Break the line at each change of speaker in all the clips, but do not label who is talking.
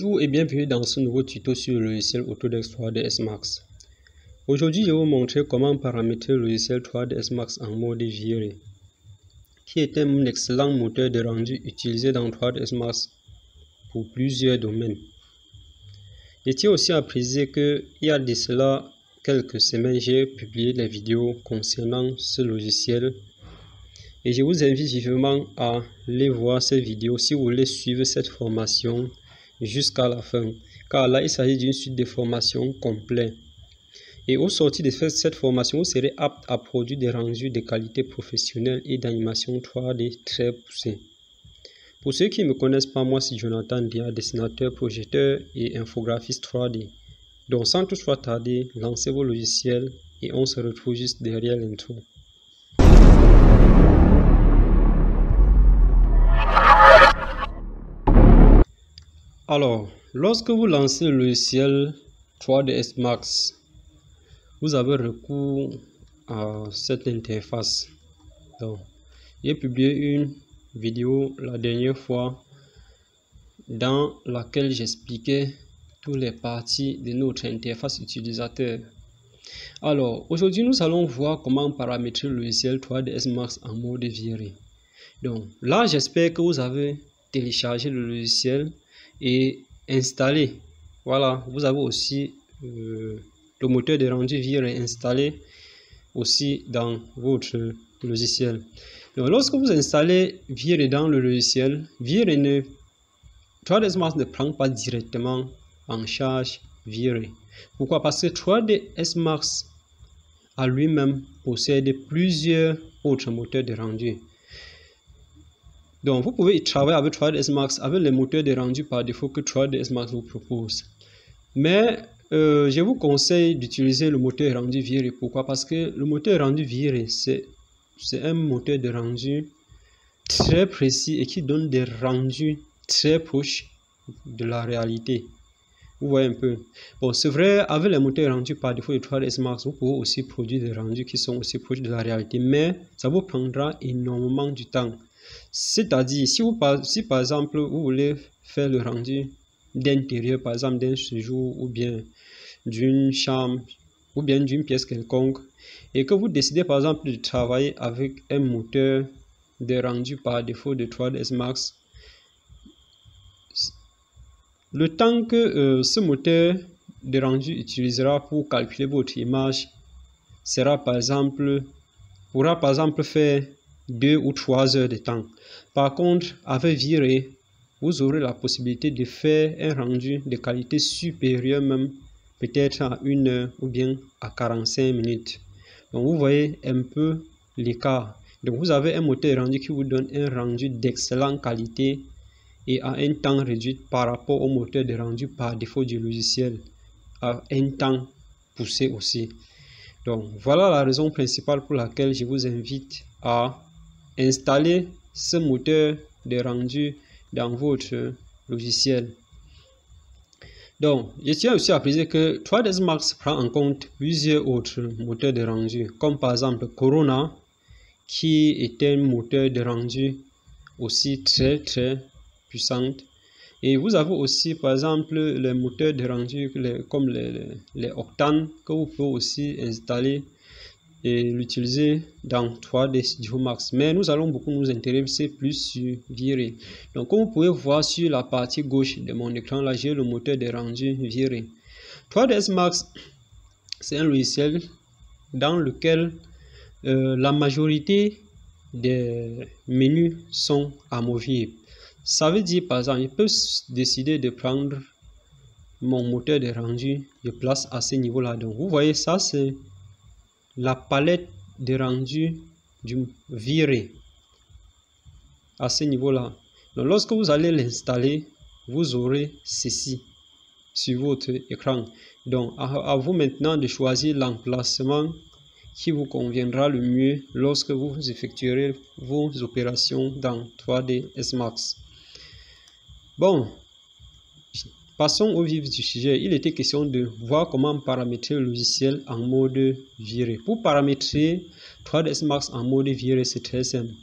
Bonjour et bienvenue dans ce nouveau tuto sur le logiciel Autodesk 3ds Max. Aujourd'hui, je vais vous montrer comment paramétrer le logiciel 3ds Max en mode viré, qui est un excellent moteur de rendu utilisé dans 3ds Max pour plusieurs domaines. Je tiens aussi à préciser qu'il y a de cela quelques semaines, j'ai publié des vidéos concernant ce logiciel et je vous invite vivement à aller voir ces vidéos si vous voulez suivre cette formation jusqu'à la fin, car là il s'agit d'une suite de formations complète. Et au sortir de cette formation, vous serez apte à produire des rendus de qualité professionnelle et d'animation 3D très poussés. Pour ceux qui ne me connaissent pas, moi c'est Jonathan Dia, dessinateur, projecteur et infographiste 3D. Donc sans toutefois tarder, lancez vos logiciels et on se retrouve juste derrière l'intro. Alors, lorsque vous lancez le logiciel 3ds Max, vous avez recours à cette interface. Donc, j'ai publié une vidéo la dernière fois dans laquelle j'expliquais toutes les parties de notre interface utilisateur. Alors, aujourd'hui, nous allons voir comment paramétrer le logiciel 3ds Max en mode viré. Donc, là, j'espère que vous avez téléchargé le logiciel et installé. Voilà, vous avez aussi le moteur de rendu viré installé aussi dans votre logiciel. Donc, lorsque vous installez viré dans le logiciel, viré 3ds Max ne prend pas directement en charge viré. Pourquoi? Parce que 3ds Max à lui-même possède plusieurs autres moteurs de rendu. Donc, vous pouvez travailler avec 3ds Max avec les moteurs de rendu par défaut que 3ds Max vous propose. Mais je vous conseille d'utiliser le moteur rendu viré. Pourquoi? Parce que le moteur rendu viré, c'est un moteur de rendu très précis et qui donne des rendus très proches de la réalité. Vous voyez un peu. Bon, c'est vrai, avec les moteurs rendus par défaut de 3ds Max, vous pouvez aussi produire des rendus qui sont aussi proches de la réalité. Mais ça vous prendra énormément du temps. C'est-à-dire, si par exemple, vous voulez faire le rendu d'intérieur, par exemple d'un séjour ou bien d'une chambre ou bien d'une pièce quelconque, et que vous décidez par exemple de travailler avec un moteur de rendu par défaut de 3ds Max, le temps que ce moteur de rendu utilisera pour calculer votre image pourra par exemple faire 2 ou 3 heures de temps. Par contre, avec viré, vous aurez la possibilité de faire un rendu de qualité supérieure même, peut-être à 1 heure ou bien à 45 minutes. Donc vous voyez un peu l'écart. Donc vous avez un moteur de rendu qui vous donne un rendu d'excellente qualité et à un temps réduit par rapport au moteur de rendu par défaut du logiciel, à un temps poussé aussi. Donc voilà la raison principale pour laquelle je vous invite à installer ce moteur de rendu dans votre logiciel. Donc, je tiens aussi à préciser que 3ds Max prend en compte plusieurs autres moteurs de rendu, comme par exemple Corona, qui est un moteur de rendu aussi très puissant. Et vous avez aussi par exemple les moteurs de rendu comme les Octane, que vous pouvez aussi installer et l'utiliser dans 3D Studio Max. Mais nous allons beaucoup nous intéresser plus sur viré. Donc comme vous pouvez voir sur la partie gauche de mon écran, là j'ai le moteur de rendu viré. 3ds Max, c'est un logiciel dans lequel la majorité des menus sont amovibles. Ça veut dire par exemple, je peux décider de prendre mon moteur de rendu, je place à ce niveau là. Donc vous voyez, ça c'est la palette de rendu du viré à ce niveau là. Donc lorsque vous allez l'installer, vous aurez ceci sur votre écran. Donc à vous maintenant de choisir l'emplacement qui vous conviendra le mieux lorsque vous effectuerez vos opérations dans 3ds Max. Bon, passons au vif du sujet. Il était question de voir comment paramétrer le logiciel en mode viré. Pour paramétrer 3ds Max en mode viré, c'est très simple.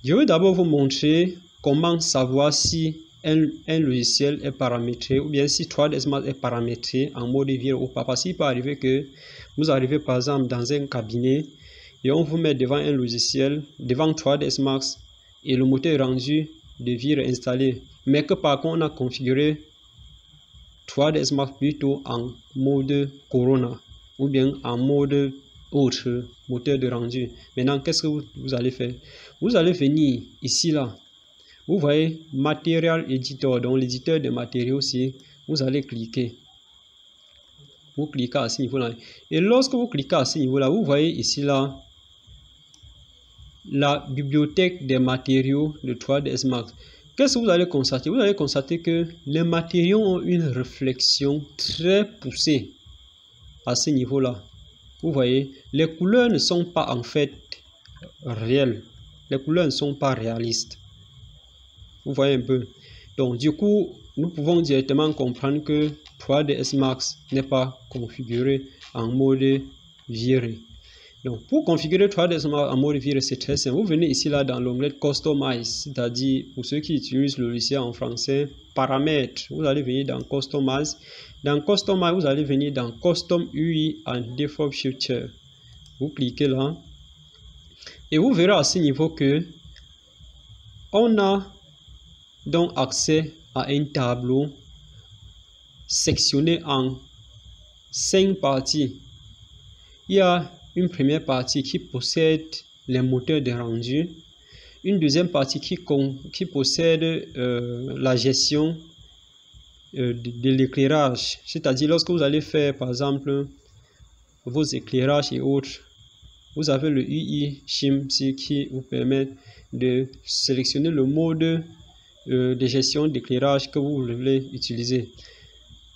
Je vais d'abord vous montrer comment savoir si un logiciel est paramétré ou bien si 3ds Max est paramétré en mode viré ou pas. Parce qu'il peut arriver que vous arrivez par exemple dans un cabinet et on vous met devant un logiciel, devant 3ds Max et le moteur rendu de viré est installé, mais que par contre on a configuré 3ds Max plutôt en mode Corona ou bien en mode autre moteur de rendu. Maintenant, qu'est-ce que vous allez faire? Vous allez venir ici là. Vous voyez Material Editor, donc l'éditeur de matériaux aussi. Vous allez cliquer. Vous cliquez à ce niveau-là. Et lorsque vous cliquez à ce niveau-là, vous voyez ici là la bibliothèque des matériaux de 3ds Max. Qu'est-ce que vous allez constater? Vous allez constater que les matériaux ont une réflexion très poussée à ce niveau-là. Vous voyez, les couleurs ne sont pas en fait réelles. Les couleurs ne sont pas réalistes. Vous voyez un peu. Donc, du coup, nous pouvons directement comprendre que 3ds Max n'est pas configuré en mode viré. Donc, pour configurer 3ds Max en mode viré, c'est très simple. Vous venez ici là dans l'onglet Customize, c'est-à-dire pour ceux qui utilisent le logiciel en français, paramètres. Vous allez venir dans Customize. Dans Customize, vous allez venir dans Custom UI and Default Feature. Vous cliquez là et vous verrez à ce niveau que on a donc accès à un tableau sectionné en 5 parties. Il y a une première partie qui possède les moteurs de rendu, une deuxième partie qui possède la gestion de l'éclairage, c'est-à-dire lorsque vous allez faire par exemple vos éclairages et autres, vous avez le UI Shim qui vous permet de sélectionner le mode de gestion d'éclairage que vous voulez utiliser.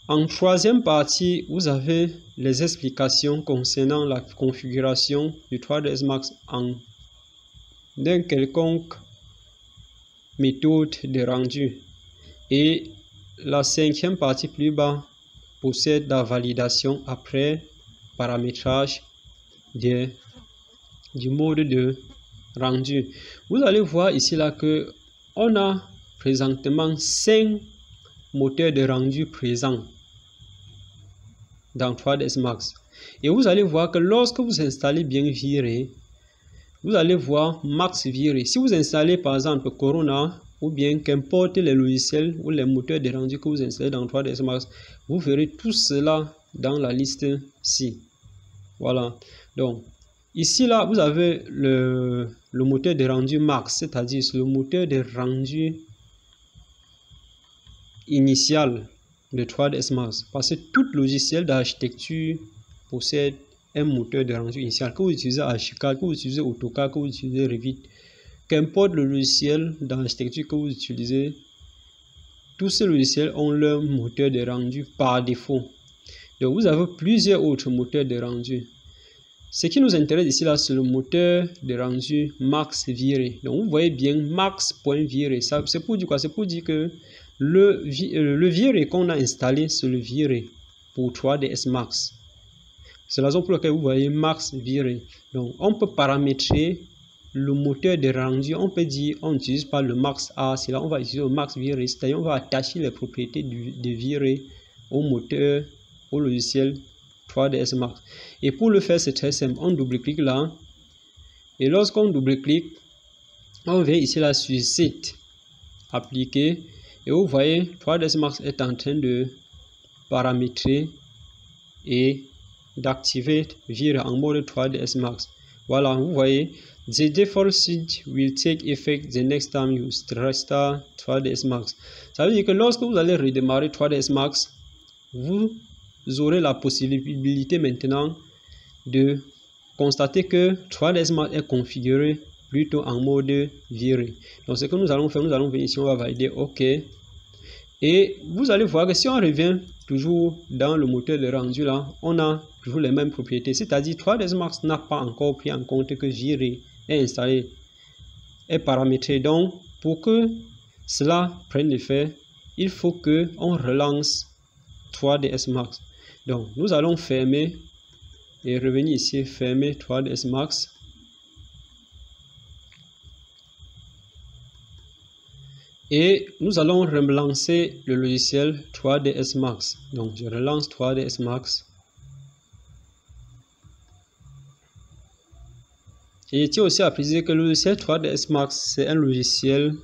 En troisième partie, vous avez les explications concernant la configuration du 3ds Max en d'un quelconque méthode de rendu. Et la cinquième partie plus bas possède la validation après paramétrage du mode de rendu. Vous allez voir ici là que on a présentement 5 moteurs de rendu présents dans 3ds Max. Et vous allez voir que lorsque vous installez bien viré, vous allez voir Max viré. Si vous installez par exemple Corona ou bien qu'importe les logiciels ou les moteurs de rendu que vous installez dans 3ds Max, vous verrez tout cela dans la liste ci. Voilà. Donc ici là, vous avez le moteur de rendu Max, c'est-à-dire le moteur de rendu initial de 3ds Max, parce que tout logiciel d'architecture possède un moteur de rendu initial. Que vous utilisez Archicad, que vous utilisez AutoCAD, que vous utilisez Revit, qu'importe le logiciel d'architecture que vous utilisez, tous ces logiciels ont leur moteur de rendu par défaut. Donc vous avez plusieurs autres moteurs de rendu. Ce qui nous intéresse ici là, c'est le moteur de rendu Max viré. Donc vous voyez bien Max.viré. C'est pour dire quoi? C'est pour dire que le viré qu'on a installé, c'est le viré pour 3ds Max. C'est la raison pour laquelle vous voyez Max viré. Donc on peut paramétrer le moteur de rendu. On peut dire on n'utilise pas le Max A, c'est là on va utiliser le Max viré. C'est-à-dire on va attacher les propriétés de viré au moteur, au logiciel 3ds Max. Et pour le faire, c'est très simple. On double-clique là. Et lorsqu'on double-clique, on vient ici là sur Site, Appliquer. Et vous voyez, 3ds Max est en train de paramétrer et d'activer viré en mode 3ds Max. Voilà, vous voyez, the default switch will take effect the next time you restart 3ds Max. Ça veut dire que lorsque vous allez redémarrer 3ds Max, vous aurez la possibilité maintenant de constater que 3ds Max est configuré plutôt en mode viré. Donc ce que nous allons faire, nous allons venir ici, on va valider OK. Et vous allez voir que si on revient toujours dans le moteur de rendu là, on a toujours les mêmes propriétés. C'est-à-dire 3ds Max n'a pas encore pris en compte que viré est installé, est paramétré. Donc pour que cela prenne effet, il faut que on relance 3ds Max. Donc nous allons fermer et revenir ici, fermer 3ds Max. Et nous allons relancer le logiciel 3ds Max. Donc je relance 3ds Max. Et je tiens aussi à préciser que le logiciel 3ds Max, c'est un logiciel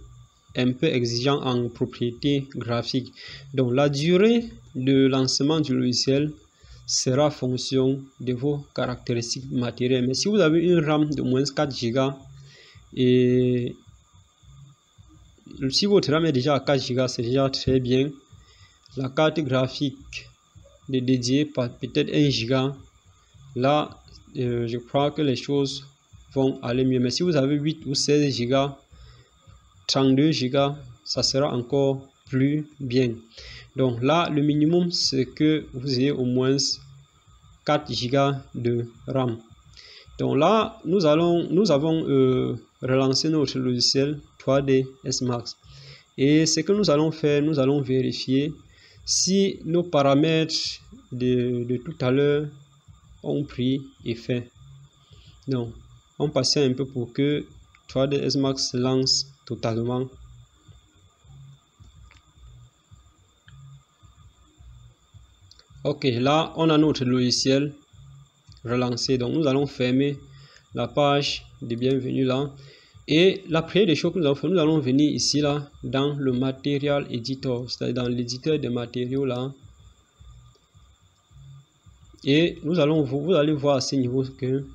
un peu exigeant en propriété graphique. Donc la durée de lancement du logiciel sera fonction de vos caractéristiques matérielles. Mais si vous avez une RAM de moins 4 Go et si votre RAM est déjà à 4 Go, c'est déjà très bien. La carte graphique dédiée par peut-être 1 Go, là je crois que les choses vont aller mieux. Mais si vous avez 8 ou 16 Go, 32 Go, ça sera encore plus bien. Donc là, le minimum, c'est que vous ayez au moins 4 Go de RAM. Donc là, nous avons relancé notre logiciel 3ds Max. Et ce que nous allons faire, nous allons vérifier si nos paramètres de tout à l'heure ont pris effet. Donc, on passe un peu pour que 3ds Max lance totalement. Ok, là on a notre logiciel relancé. Donc nous allons fermer la page de bienvenue là. Et la première des choses que nous allons faire, nous allons venir ici là dans le Material Editor, c'est-à-dire dans l'éditeur de matériaux là. Et nous allons vous allez voir à ce niveau que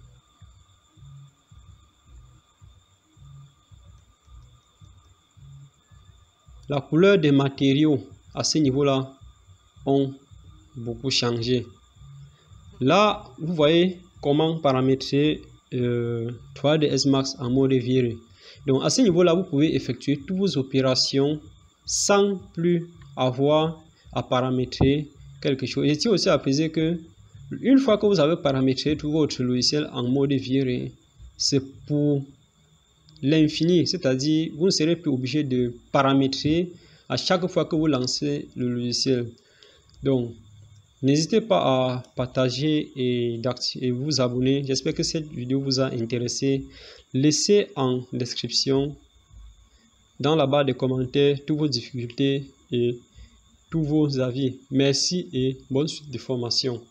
la couleur des matériaux à ce niveau là ont beaucoup changé. Là, vous voyez comment paramétrer 3ds Max en mode viré. Donc à ce niveau là, vous pouvez effectuer toutes vos opérations sans plus avoir à paramétrer quelque chose. Et tiens aussi à préciser que une fois que vous avez paramétré tout votre logiciel en mode viré, c'est pour l'infini, c'est-à-dire vous ne serez plus obligé de paramétrer à chaque fois que vous lancez le logiciel. Donc n'hésitez pas à partager et vous abonner. J'espère que cette vidéo vous a intéressé. Laissez en description dans la barre de commentaires toutes vos difficultés et tous vos avis. Merci et bonne suite de formation.